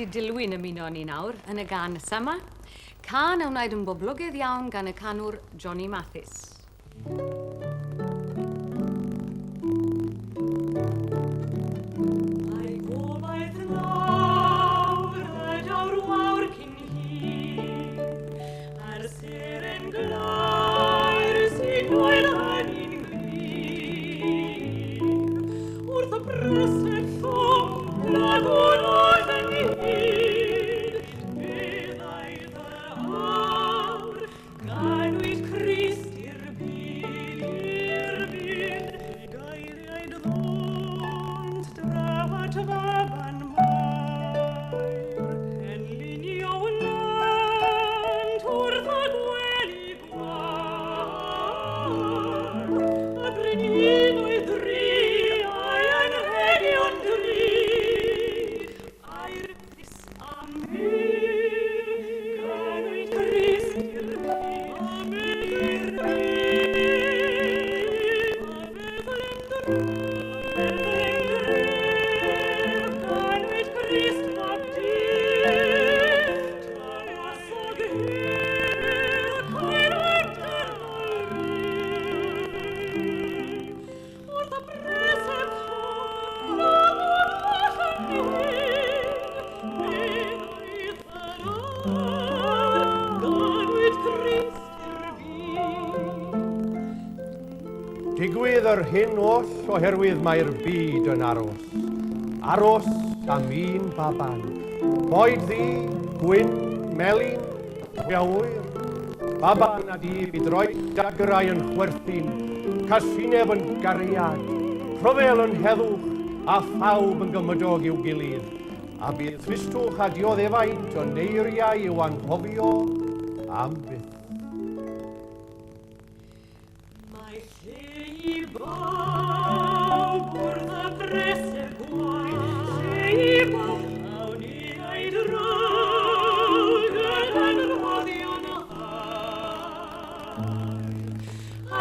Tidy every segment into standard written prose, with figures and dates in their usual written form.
i Dilwyn ymuno ni nawr yn y gan yma. Can a wnaed yn boblygydd iawn gan y canwr Johnny Mathis. Digwydd yr hyn oll oherwydd mae'r byd yn aros. Aros am un baban. Boed ddi, gwyn, melin, wiawyr. Baban a di bydd roi dagrau yn chwerthin, casineb yn gariad, rhyfel yn heddwch a phawb yn gymydog i'w gilydd. A bydd tristwch a dioddefaint o neiriau i'w anghofio am byth.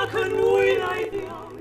Ac yn wyl ei ddiawn,